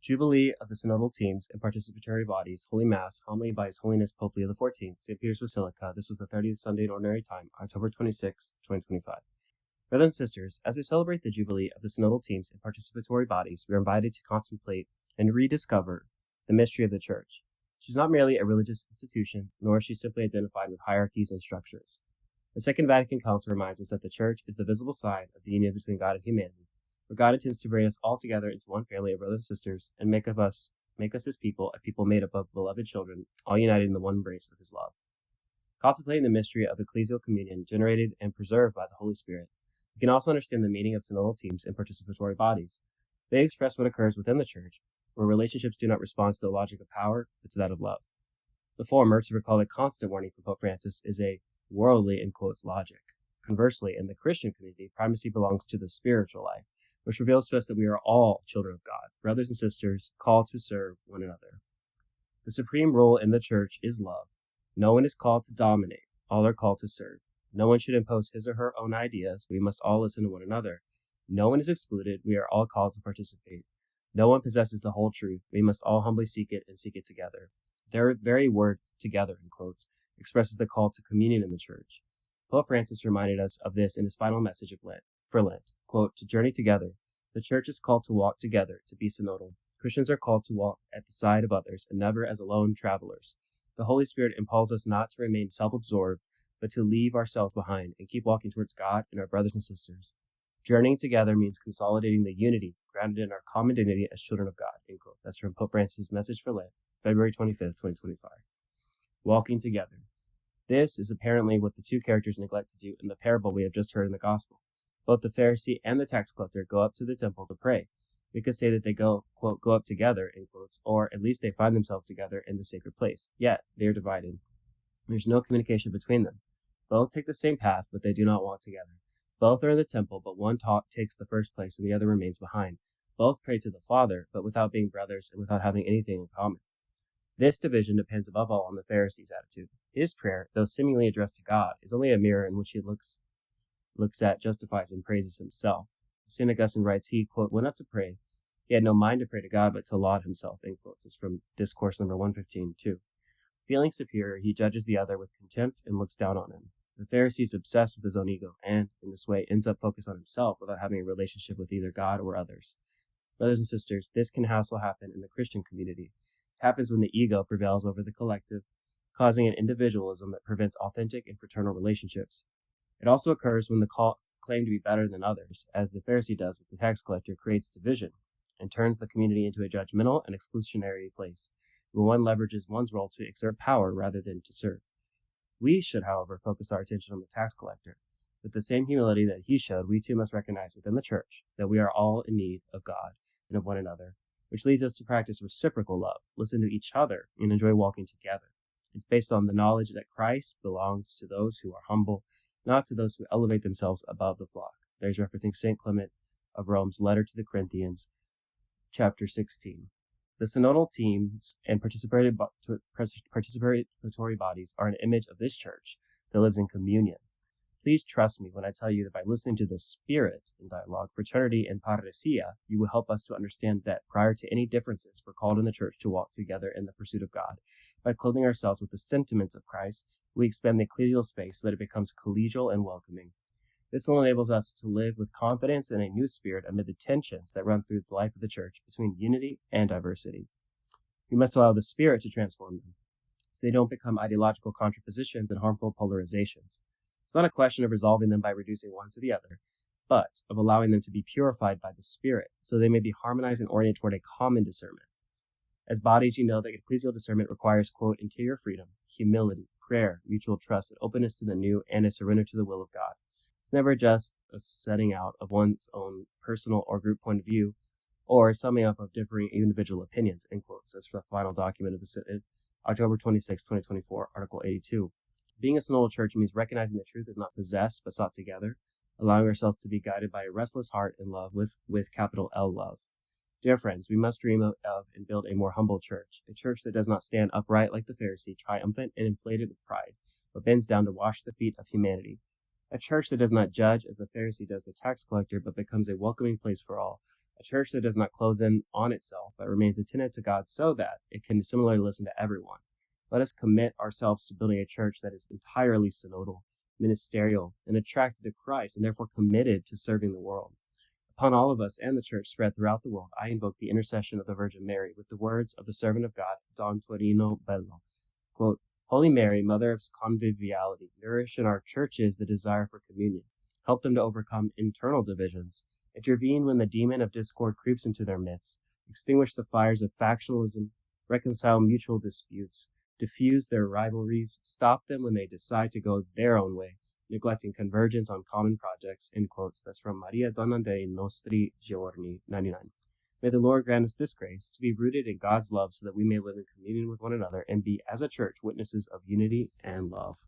Jubilee of the Synodal Teams and Participatory Bodies, Holy Mass, homily by His Holiness Pope Leo XIV, St. Peter's Basilica. This was the 30th Sunday in Ordinary Time, October 26, 2025. Brothers and sisters, as we celebrate the Jubilee of the Synodal Teams and Participatory Bodies, we are invited to contemplate and rediscover the mystery of the Church. She's not merely a religious institution, nor is she simply identified with hierarchies and structures. The Second Vatican Council reminds us that the Church is the visible side of the union between God and humanity, where God intends to bring us all together into one family of brothers and sisters and make us His people, a people made up of beloved children, all united in the one embrace of His love. Contemplating the mystery of ecclesial communion generated and preserved by the Holy Spirit, we can also understand the meaning of synodal teams and participatory bodies. They express what occurs within the Church, where relationships do not respond to the logic of power, but to that of love. The former, to recall a constant warning from Pope Francis, is a worldly, in quotes, logic. Conversely, in the Christian community, primacy belongs to the spiritual life, which reveals to us that we are all children of God, brothers and sisters, called to serve one another. The supreme role in the Church is love. No one is called to dominate. All are called to serve. No one should impose his or her own ideas. We must all listen to one another. No one is excluded. We are all called to participate. No one possesses the whole truth. We must all humbly seek it and seek it together. Their very word, together, in quotes, expresses the call to communion in the Church. Pope Francis reminded us of this in his final message of Lent, quote, to journey together. The Church is called to walk together, to be synodal. Christians are called to walk at the side of others and never as alone travelers. The Holy Spirit impels us not to remain self-absorbed, but to leave ourselves behind and keep walking towards God and our brothers and sisters. Journeying together means consolidating the unity grounded in our common dignity as children of God, end quote. That's from Pope Francis' message for Lent, February 25th, 2025. Walking together. This is apparently what the two characters neglect to do in the parable we have just heard in the Gospel. Both the Pharisee and the tax collector go up to the temple to pray. We could say that they go up together, in quotes, or at least they find themselves together in the sacred place. Yet, they are divided. There's no communication between them. Both take the same path, but they do not walk together. Both are in the temple, but one takes the first place and the other remains behind. Both pray to the Father, but without being brothers and without having anything in common. This division depends above all on the Pharisee's attitude. His prayer, though seemingly addressed to God, is only a mirror in which he looks at, justifies, and praises himself. St. Augustine writes, he, quote, went up to pray. He had no mind to pray to God, but to laud himself, end quotes. It's from Discourse number 115, Feeling superior, he judges the other with contempt and looks down on him. The Pharisee is obsessed with his own ego and, in this way, ends up focused on himself without having a relationship with either God or others. Brothers and sisters, this can also happen in the Christian community. It happens when the ego prevails over the collective, causing an individualism that prevents authentic and fraternal relationships. It also occurs when the claim to be better than others, as the Pharisee does with the tax collector, creates division and turns the community into a judgmental and exclusionary place, where one leverages one's role to exert power rather than to serve. We should, however, focus our attention on the tax collector. With the same humility that he showed, we too must recognize within the Church that we are all in need of God and of one another, which leads us to practice reciprocal love, listen to each other, and enjoy walking together. It's based on the knowledge that Christ belongs to those who are humble, not to those who elevate themselves above the flock. There's referencing St. Clement of Rome's letter to the Corinthians, chapter 16. The synodal teams and participatory bodies are an image of this Church that lives in communion. Please trust me when I tell you that by listening to the Spirit in dialogue, fraternity, and parousia, you will help us to understand that prior to any differences, we're called in the Church to walk together in the pursuit of God. By clothing ourselves with the sentiments of Christ, we expand the ecclesial space so that it becomes collegial and welcoming. This will enable us to live with confidence in a new spirit amid the tensions that run through the life of the Church between unity and diversity. We must allow the Spirit to transform them, so they don't become ideological contrapositions and harmful polarizations. It's not a question of resolving them by reducing one to the other, but of allowing them to be purified by the Spirit, so they may be harmonized and oriented toward a common discernment. As bodies, you know that ecclesial discernment requires, quote, interior freedom, humility, prayer, mutual trust, and openness to the new, and a surrender to the will of God. It's never just a setting out of one's own personal or group point of view, or summing up of differing individual opinions, end quotes. That's the final document of the Synod, October 26, 2024, Article 82. Being a synodal church means recognizing that truth is not possessed, but sought together, allowing ourselves to be guided by a restless heart in love, with capital L love. Dear friends, we must dream of and build a more humble church, a church that does not stand upright like the Pharisee, triumphant and inflated with pride, but bends down to wash the feet of humanity. A church that does not judge as the Pharisee does the tax collector, but becomes a welcoming place for all, A church that does not close in on itself, but remains attentive to God so that it can similarly listen to everyone. Let us commit ourselves to building a church that is entirely synodal, ministerial, and attracted to Christ, and therefore committed to serving the world. Upon all of us and the church spread throughout the world, I invoke the intercession of the Virgin Mary with the words of the servant of God, Don Torino Bello. Quote, Holy Mary, Mother of Conviviality, nourish in our churches the desire for communion. Help them to overcome internal divisions. Intervene when the demon of discord creeps into their midst. Extinguish the fires of factionalism. Reconcile mutual disputes. Diffuse their rivalries. Stop them when they decide to go their own way, neglecting convergence on common projects. End quotes. That's from Maria Donna dei Nostri Giorni, 99. May the Lord grant us this grace to be rooted in God's love so that we may live in communion with one another and be, as a church, witnesses of unity and love.